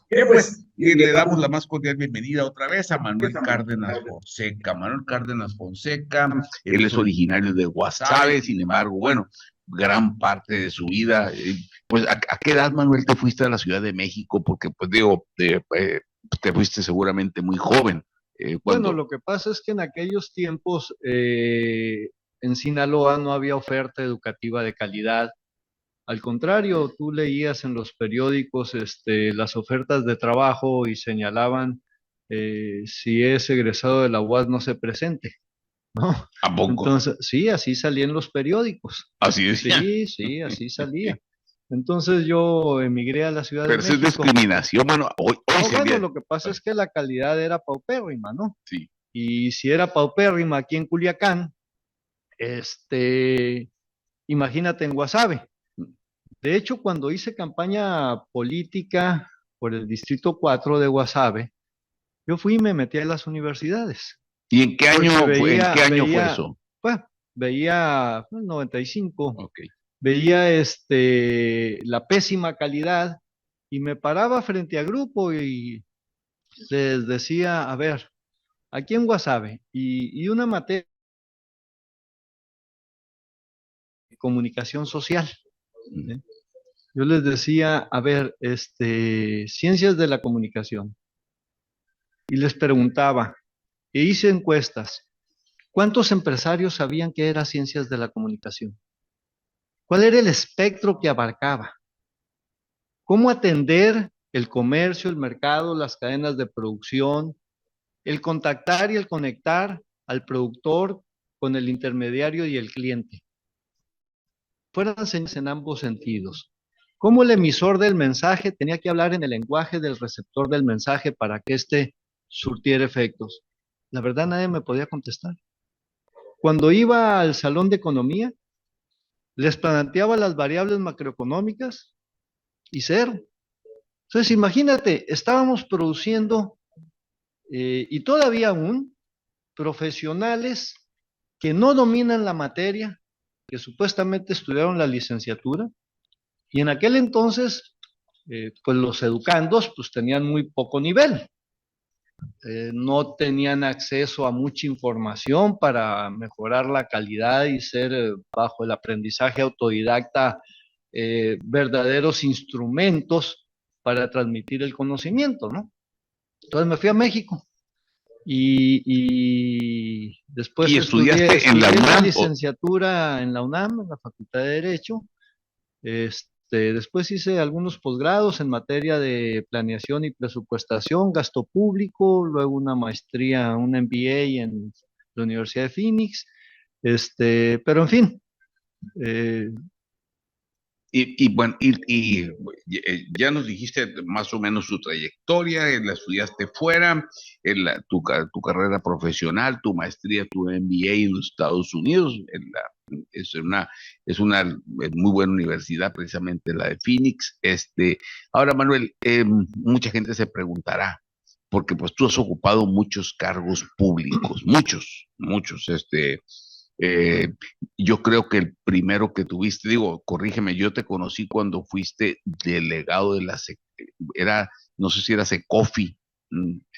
Bien, pues, y le damos la más cordial bienvenida otra vez a Manuel Cárdenas Fonseca. Manuel Cárdenas Fonseca, él es originario de Guasave, sin embargo, bueno, gran parte de su vida, pues, ¿a qué edad, Manuel, te fuiste a la Ciudad de México? Porque, pues, digo, te fuiste seguramente muy joven, Bueno, cuando, lo que pasa es que en aquellos tiempos en Sinaloa no había oferta educativa de calidad. Al contrario, tú leías en los periódicos las ofertas de trabajo y señalaban si es egresado de la UAS no se presente, ¿no? ¿a poco? Entonces, sí, así salía en los periódicos. Así decía. Sí, sí, así salía. Entonces yo emigré a la Ciudad de Pero eso es México. discriminación, bueno, hoy No, se bueno, ve, lo que pasa es que la calidad era paupérrima, ¿no? sí. Y si era paupérrima aquí en Culiacán, este, imagínate en Guasave. De hecho, cuando hice campaña política por el Distrito 4 de Guasave, yo fui y me metí a las universidades, ¿Y en qué porque año fue, en qué año fue eso? pues, veía, en 95, Ok. veía la pésima calidad y me paraba frente a grupo y les decía, a ver, aquí en Guasave, y una materia de comunicación social. Mm. ¿Eh? Yo les decía, a ver, ciencias de la comunicación, y les preguntaba, e hice encuestas, ¿cuántos empresarios sabían que era ciencias de la comunicación? ¿Cuál era el espectro que abarcaba? ¿Cómo atender el comercio, el mercado, las cadenas de producción, el contactar y el conectar al productor con el intermediario y el cliente? Fueran señas en ambos sentidos. ¿Cómo el emisor del mensaje tenía que hablar en el lenguaje del receptor del mensaje para que éste surtiera efectos? La verdad, nadie me podía contestar. Cuando iba al salón de economía, les planteaba las variables macroeconómicas y cero. Entonces, imagínate, estábamos produciendo y todavía aún profesionales que no dominan la materia, que supuestamente estudiaron la licenciatura, y en aquel entonces, pues los educandos pues tenían muy poco nivel, no tenían acceso a mucha información para mejorar la calidad y ser bajo el aprendizaje autodidacta verdaderos instrumentos para transmitir el conocimiento, ¿no? Entonces me fui a México y después ¿Y estudiaste en la estudié la UNAM? licenciatura en la UNAM, en la Facultad de Derecho. Después hice algunos posgrados en materia de planeación y presupuestación, gasto público, luego una maestría, un MBA en la Universidad de Phoenix, pero en fin, eh, Bueno, ya nos dijiste más o menos tu trayectoria, la estudiaste fuera, tu carrera profesional, tu maestría, tu MBA en los Estados Unidos, es una muy buena universidad, precisamente la de Phoenix. Ahora, Manuel, mucha gente se preguntará, porque pues tú has ocupado muchos cargos públicos, muchos, eh, yo creo que el primero que tuviste, digo, corrígeme, yo te conocí cuando fuiste delegado de era, no sé si era Secofi.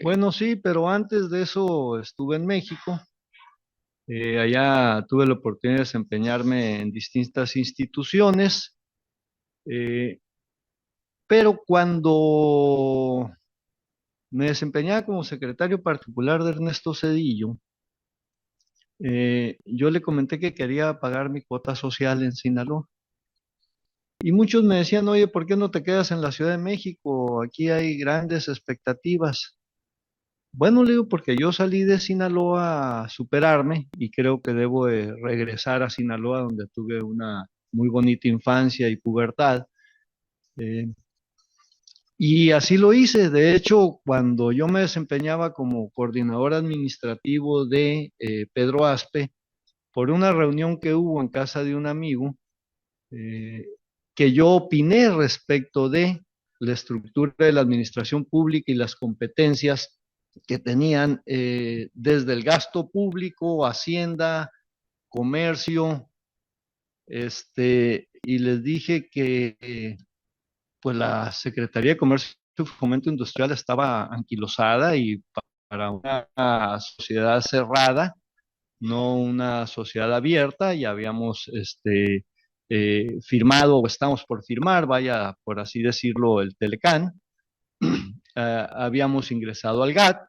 bueno, sí, pero antes de eso estuve en México. Allá tuve la oportunidad de desempeñarme en distintas instituciones, eh, pero cuando me desempeñaba como secretario particular de Ernesto Zedillo, yo le comenté que quería pagar mi cuota social en Sinaloa. Y muchos me decían, oye, ¿por qué no te quedas en la Ciudad de México? Aquí hay grandes expectativas. Bueno, le digo, porque yo salí de Sinaloa a superarme y creo que debo de regresar a Sinaloa, donde tuve una muy bonita infancia y pubertad. Eh, y así lo hice. De hecho, cuando yo me desempeñaba como coordinador administrativo de Pedro Aspe, por una reunión que hubo en casa de un amigo, eh, que yo opiné respecto de la estructura de la administración pública y las competencias que tenían desde el gasto público, hacienda, comercio, y les dije que pues la Secretaría de Comercio y Fomento Industrial estaba anquilosada y para una sociedad cerrada, no una sociedad abierta, y habíamos firmado o estamos por firmar, vaya, por así decirlo, el Telecán. Habíamos ingresado al GATT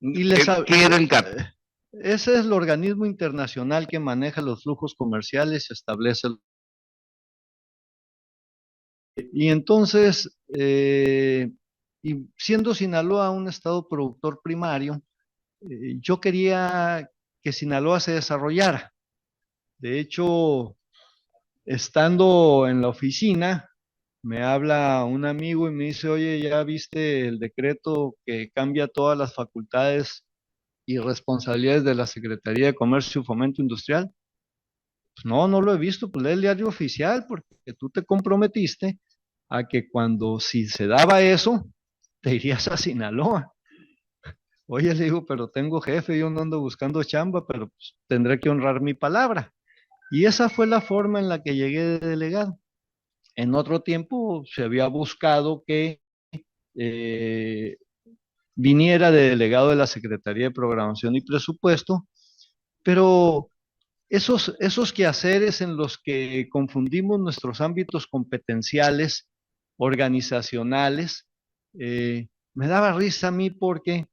y ¿Qué era el GATT? ese es el organismo internacional que maneja los flujos comerciales y establece. Y entonces, y siendo Sinaloa un estado productor primario, yo quería que Sinaloa se desarrollara. De hecho, estando en la oficina, me habla un amigo y me dice, oye, ¿ya viste el decreto que cambia todas las facultades y responsabilidades de la Secretaría de Comercio y Fomento Industrial? Pues no, no lo he visto, pues lee el diario oficial, porque tú te comprometiste a que cuando si se daba eso, te irías a Sinaloa. Oye, le digo, pero tengo jefe, yo no ando buscando chamba, pero pues, tendré que honrar mi palabra. Y esa fue la forma en la que llegué de delegado. En otro tiempo se había buscado que eh, viniera de delegado de la Secretaría de Programación y Presupuesto, pero esos quehaceres en los que confundimos nuestros ámbitos competenciales, organizacionales, me daba risa a mí porque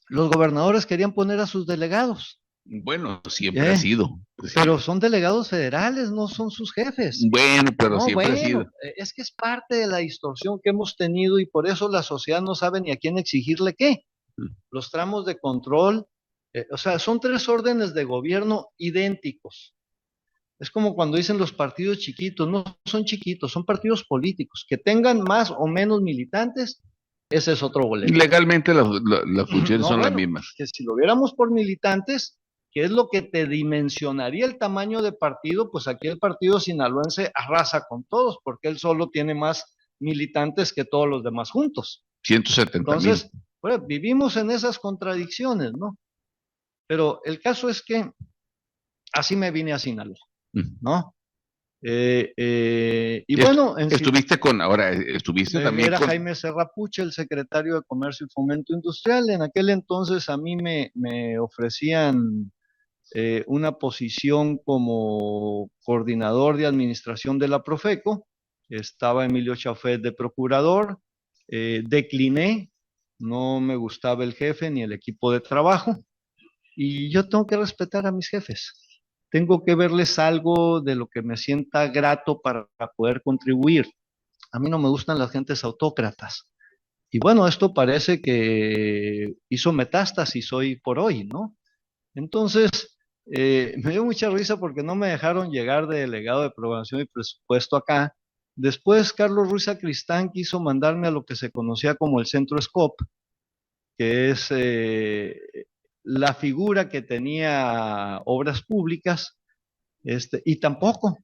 los gobernadores querían poner a sus delegados. Bueno, siempre ha sido. Pues, pero son delegados federales, no son sus jefes. bueno, pero No, siempre ha sido. bueno, es que es parte de la distorsión que hemos tenido y por eso la sociedad no sabe ni a quién exigirle qué. Los tramos de control, o sea, son tres órdenes de gobierno idénticos. Es como cuando dicen los partidos chiquitos, no son chiquitos, son partidos políticos. Que tengan más o menos militantes, ese es otro boleto. Legalmente las funciones No, son las bueno, mismas. que si lo viéramos por militantes, que es lo que te dimensionaría el tamaño de partido, pues aquí el partido sinaloense arrasa con todos, porque él solo tiene más militantes que todos los demás juntos. 170,000. Entonces, bueno, vivimos en esas contradicciones, ¿no? Pero el caso es que así me vine a Sinaloa, ¿no? Y bueno, estuviste estuviste también era con... Jaime Serrapuche, el secretario de Comercio y Fomento Industrial. En aquel entonces a mí me ofrecían una posición como coordinador de administración de la Profeco. Estaba Emilio Chafet de procurador. Decliné, no me gustaba el jefe ni el equipo de trabajo. Y yo tengo que respetar a mis jefes. Tengo que verles algo de lo que me sienta grato para poder contribuir. A mí no me gustan las gentes autócratas. Y bueno, esto parece que hizo metástasis hoy por hoy, ¿no? Entonces, me dio mucha risa porque no me dejaron llegar de delegado de programación y presupuesto acá. Después, Carlos Ruiz Sacristán quiso mandarme a lo que se conocía como el Centro SCOP, que es la figura que tenía obras públicas, y tampoco.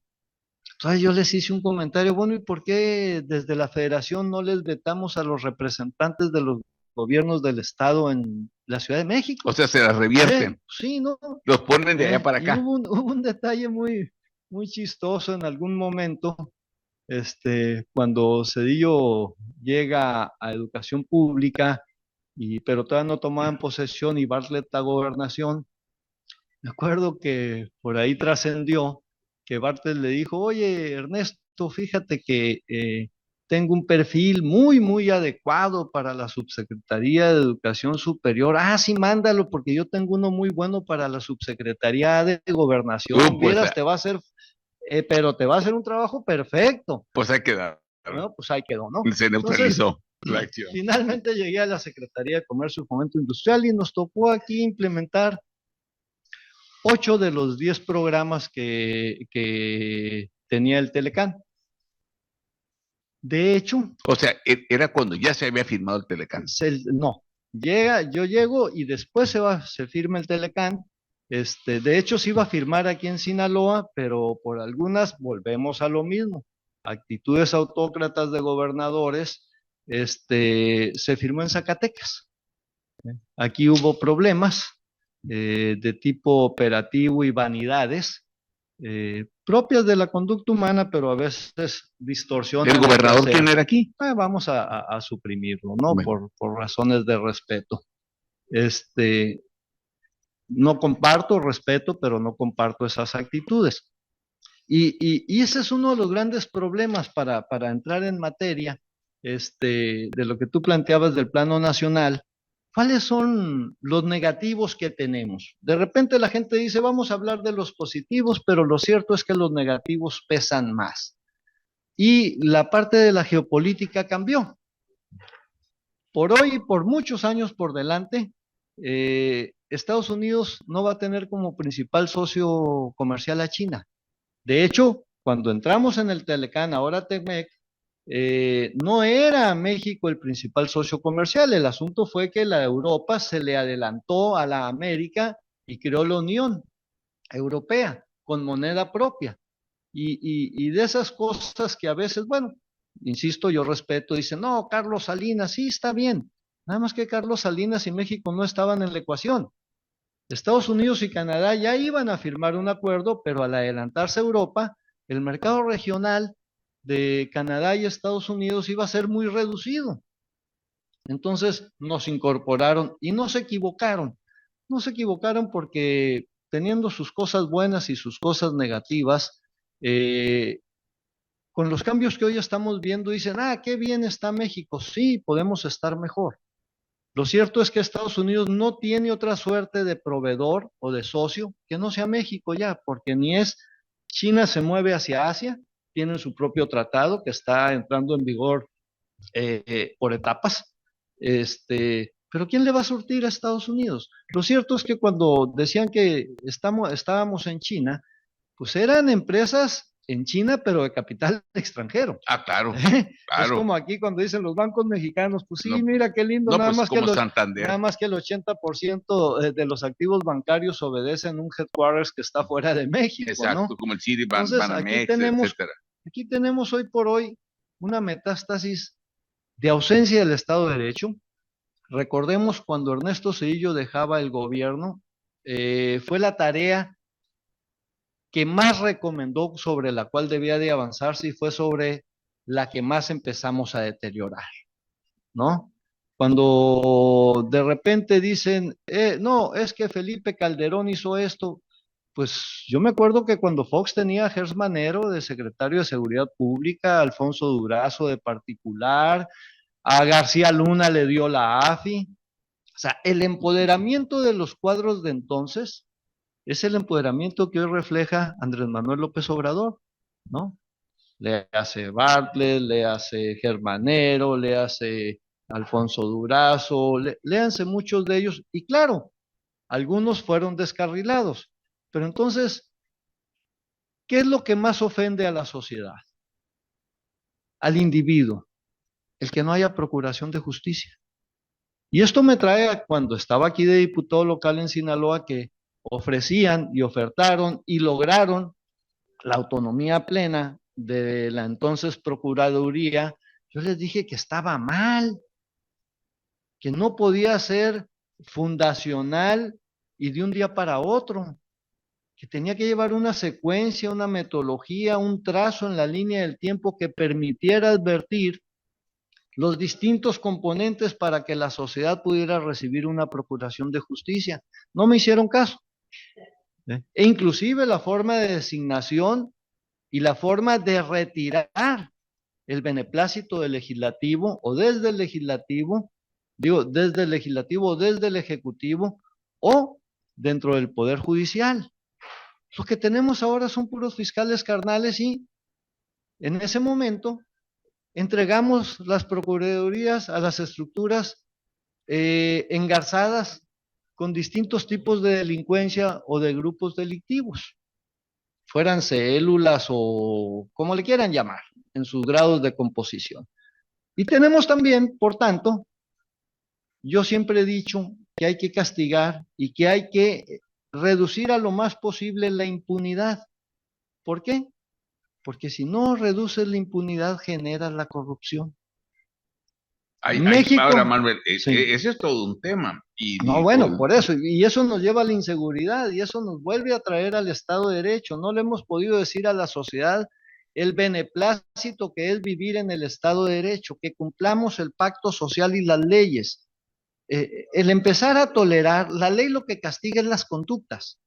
Entonces yo les hice un comentario, bueno, ¿y por qué desde la federación no les vetamos a los representantes de los gobiernos del estado en la Ciudad de México? O sea, se las revierten. Sí, ¿no? Los ponen de allá para acá. Y hubo un detalle muy, muy chistoso en algún momento, cuando Cedillo llega a educación pública, pero todavía no tomaban posesión y Bartlett a gobernación. Me acuerdo que por ahí trascendió que Bartlett le dijo, oye, Ernesto, fíjate que tengo un perfil muy, muy adecuado para la Subsecretaría de Educación Superior. Ah, sí, mándalo, porque yo tengo uno muy bueno para la Subsecretaría de Gobernación. Pues, Vieras, te va a hacer, pero te va a hacer un trabajo perfecto. Pues ahí quedó. No, pues ahí quedó, ¿no? Se neutralizó. Entonces, finalmente llegué a la Secretaría de Comercio y Fomento Industrial y nos tocó aquí implementar 8 de los 10 programas que tenía el Telecán. De hecho... O sea, era cuando ya se había firmado el Telecán. No, yo llego y después se firma el Telecán. De hecho, se iba a firmar aquí en Sinaloa, pero por algunas volvemos a lo mismo. Actitudes autócratas de gobernadores, se firmó en Zacatecas. Aquí hubo problemas de tipo operativo y vanidades, propias de la conducta humana, pero a veces distorsionan ¿El el gobernador quehacer. quién era aquí? Vamos a suprimirlo, ¿no? Bueno, Por razones de respeto. No comparto, respeto, pero no comparto esas actitudes. Y ese es uno de los grandes problemas para entrar en materia, de lo que tú planteabas del plano nacional. ¿Cuáles son los negativos que tenemos? De repente la gente dice, vamos a hablar de los positivos, pero lo cierto es que los negativos pesan más. Y la parte de la geopolítica cambió. Por hoy y por muchos años por delante, Estados Unidos no va a tener como principal socio comercial a China. De hecho, cuando entramos en el Telecán, ahora Temec, no era México el principal socio comercial. El asunto fue que la Europa se le adelantó a la América y creó la Unión Europea con moneda propia. Y de esas cosas que a veces, bueno, insisto, yo respeto, dicen, no, Carlos Salinas, sí, está bien. Nada más que Carlos Salinas y México no estaban en la ecuación. Estados Unidos y Canadá ya iban a firmar un acuerdo, pero al adelantarse Europa, el mercado regional de Canadá y Estados Unidos iba a ser muy reducido. Entonces nos incorporaron y no se equivocaron. No se equivocaron porque teniendo sus cosas buenas y sus cosas negativas, eh, con los cambios que hoy estamos viendo, dicen, qué bien está México. Sí, podemos estar mejor. Lo cierto es que Estados Unidos no tiene otra suerte de proveedor o de socio que no sea México ya, porque ni es China se mueve hacia Asia, tienen su propio tratado que está entrando en vigor por etapas. Pero ¿quién le va a surtir a Estados Unidos? Lo cierto es que cuando decían que estábamos en China, pues eran empresas en China, pero de capital extranjero. claro, Es claro. como aquí cuando dicen los bancos mexicanos, pues sí, No, mira qué lindo, no, pues como Santander. nada más que el 80% de los activos bancarios obedecen un headquarters que está fuera de México, ¿no? Exacto, como el Citibank, Entonces, Banamex, etcétera. aquí tenemos hoy por hoy una metástasis de ausencia del Estado de Derecho. Recordemos cuando Ernesto Zedillo dejaba el gobierno, fue la tarea que más recomendó sobre la cual debía de avanzarse y fue sobre la que más empezamos a deteriorar, ¿no? Cuando de repente dicen, no, es que Felipe Calderón hizo esto, pues yo me acuerdo que cuando Fox tenía a Gers Manero de secretario de Seguridad Pública, a Alfonso Durazo de particular, a García Luna le dio la AFI, o sea, el empoderamiento de los cuadros de entonces es el empoderamiento que hoy refleja Andrés Manuel López Obrador, ¿no? Le hace Bartlett, le hace Germanero, le hace Alfonso Durazo, léanse muchos de ellos, y claro, algunos fueron descarrilados, pero entonces, ¿qué es lo que más ofende a la sociedad? Al individuo, el que no haya procuración de justicia. Y esto me trae a cuando estaba aquí de diputado local en Sinaloa que ofrecían y ofertaron y lograron la autonomía plena de la entonces Procuraduría. Yo les dije que estaba mal, que no podía ser fundacional y de un día para otro, que tenía que llevar una secuencia, una metodología, un trazo en la línea del tiempo que permitiera advertir los distintos componentes para que la sociedad pudiera recibir una procuración de justicia. No me hicieron caso. E inclusive la forma de designación y la forma de retirar el beneplácito del legislativo o desde el legislativo, digo, desde el legislativo o desde el ejecutivo o dentro del poder judicial. Lo que tenemos ahora son puros fiscales carnales y en ese momento entregamos las procuradurías a las estructuras engarzadas con distintos tipos de delincuencia o de grupos delictivos, fueran células o como le quieran llamar, en sus grados de composición. Y tenemos también, por tanto, yo siempre he dicho que hay que castigar y que hay que reducir a lo más posible la impunidad. ¿Por qué? Porque si no reduces la impunidad, generas la corrupción. México, ahora, Manuel, sí. ese es todo un tema. Y No, digo, bueno, por eso, y eso nos lleva a la inseguridad, y eso nos vuelve a traer al Estado de Derecho. No le hemos podido decir a la sociedad el beneplácito que es vivir en el Estado de Derecho, que cumplamos el pacto social y las leyes. El empezar a tolerar, la ley lo que castiga es las conductas,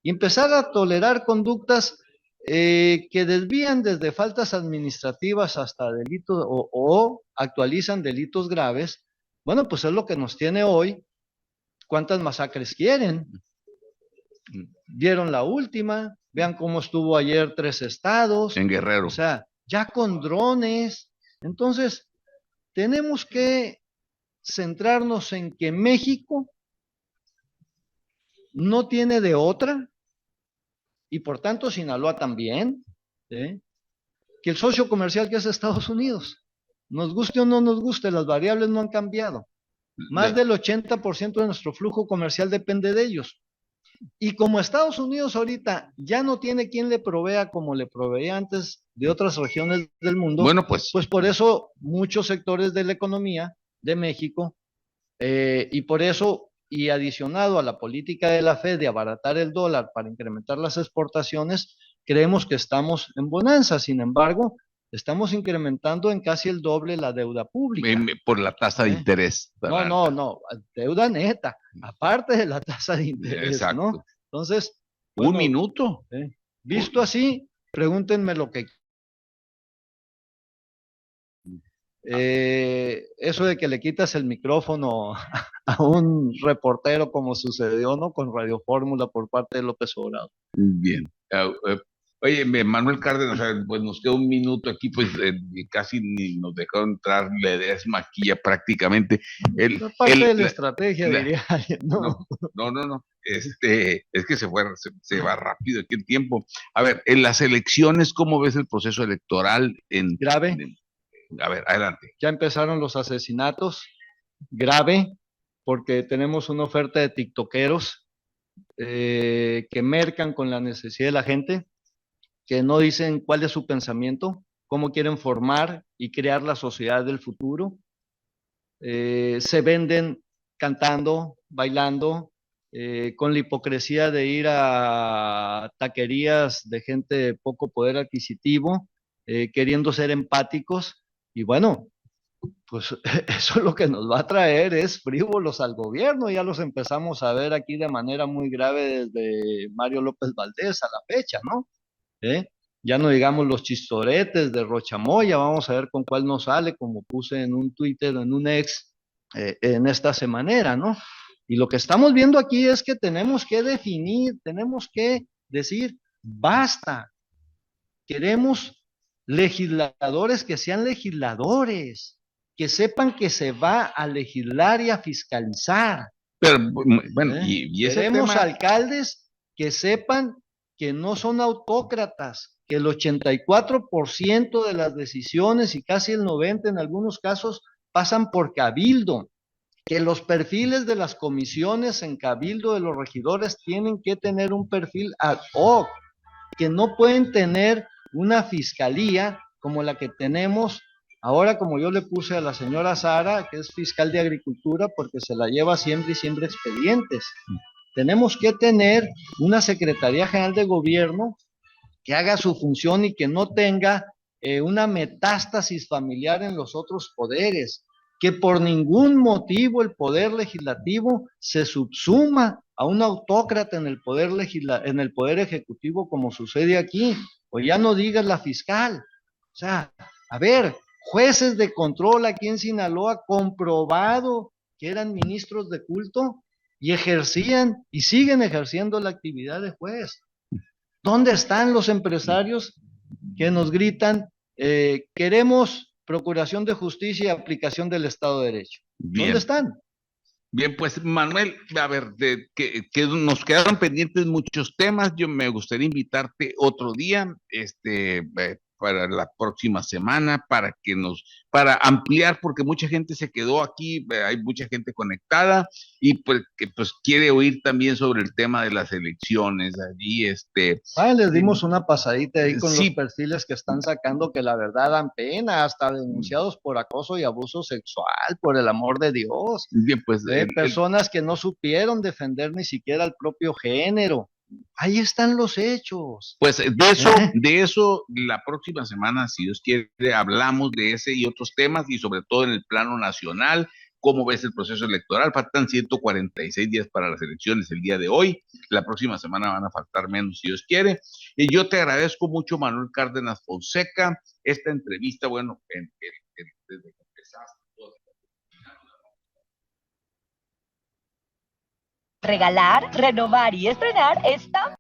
y empezar a tolerar conductas que desvían desde faltas administrativas hasta delitos o actualizan delitos graves, bueno, pues es lo que nos tiene hoy. ¿Cuántas masacres quieren? Vieron la última, vean cómo estuvo ayer 3 estados, en Guerrero. o sea, ya con drones. Entonces, tenemos que centrarnos en que México no tiene de otra, y por tanto Sinaloa también, ¿sí? Que el socio comercial que es Estados Unidos. Nos guste o no nos guste, las variables no han cambiado. Más del 80% de nuestro flujo comercial depende de ellos. Y como Estados Unidos ahorita ya no tiene quien le provea como le proveía antes de otras regiones del mundo, Bueno, pues, pues por eso muchos sectores de la economía de México, y por eso, y adicionado a la política de la Fed de abaratar el dólar para incrementar las exportaciones, creemos que estamos en bonanza. Sin embargo, estamos incrementando en casi el doble la deuda pública. por la tasa de interés. No, deuda neta, aparte de la tasa de interés, Exacto. ¿no? Entonces, Un bueno, minuto. visto así, pregúntenme lo que... eso de que le quitas el micrófono a un reportero como sucedió, ¿no? Con Radio Fórmula por parte de López Obrador. Bien. Oye, Manuel Cárdenas, pues nos queda un minuto aquí, pues casi ni nos dejaron entrar, le des maquilla prácticamente. Es parte de la estrategia, diría alguien, ¿no? No. Es que se va rápido aquí el tiempo. A ver, en las elecciones, ¿cómo ves el proceso electoral? Grave. A ver, adelante. Ya empezaron los asesinatos, grave, porque tenemos una oferta de tiktokeros que mercan con la necesidad de la gente, que no dicen cuál es su pensamiento, cómo quieren formar y crear la sociedad del futuro. Se venden cantando, bailando, con la hipocresía de ir a taquerías de gente de poco poder adquisitivo, queriendo ser empáticos, y bueno, pues eso lo que nos va a traer es frívolos al gobierno. Ya los empezamos a ver aquí de manera muy grave desde Mario López Valdés a la fecha, ¿no? ¿Eh? Ya no digamos los chistoretes de Rochamoya, vamos a ver con cuál nos sale, como puse en un Twitter, en un ex, en esta semanera, ¿no? Y lo que estamos viendo aquí es que tenemos que definir, tenemos que decir, basta, queremos legisladores que sean legisladores, que sepan que se va a legislar y a fiscalizar. Pero bueno, y ese queremos tema... alcaldes que sepan que no son autócratas, que el 84% de las decisiones y casi el 90% en algunos casos pasan por cabildo, que los perfiles de las comisiones en cabildo de los regidores tienen que tener un perfil ad hoc, que no pueden tener una fiscalía como la que tenemos ahora, como yo le puse a la señora Sara, que es fiscal de Agricultura, porque se la lleva siempre y siempre expedientes. Tenemos que tener una Secretaría General de Gobierno que haga su función y que no tenga una metástasis familiar en los otros poderes, que por ningún motivo el poder legislativo se subsuma a un autócrata en el poder ejecutivo, como sucede aquí, o ya no digas la fiscal. O sea, a ver, jueces de control aquí en Sinaloa comprobado que eran ministros de culto y ejercían y siguen ejerciendo la actividad de juez. ¿Dónde están los empresarios que nos gritan, queremos procuración de justicia y aplicación del Estado de Derecho? Bien. ¿Dónde están? Bien, pues Manuel, a ver, que nos quedaron pendientes muchos temas. Yo me gustaría invitarte otro día, para la próxima semana, para ampliar, porque mucha gente se quedó aquí, hay mucha gente conectada y pues que pues quiere oír también sobre el tema de las elecciones allí, Les dimos una pasadita ahí con los sí, perfiles que están sacando que la verdad dan pena, hasta denunciados por acoso y abuso sexual, por el amor de Dios. bien, pues Personas que no supieron defender ni siquiera al propio género. Ahí están los hechos. pues de eso la próxima semana, si Dios quiere, hablamos de ese y otros temas y sobre todo en el plano nacional, cómo ves el proceso electoral. Faltan 146 días para las elecciones el día de hoy. La próxima semana van a faltar menos, si Dios quiere. Y yo te agradezco mucho, Manuel Cárdenas Fonseca, esta entrevista, bueno, desde que empezaste. Regalar, renovar y estrenar está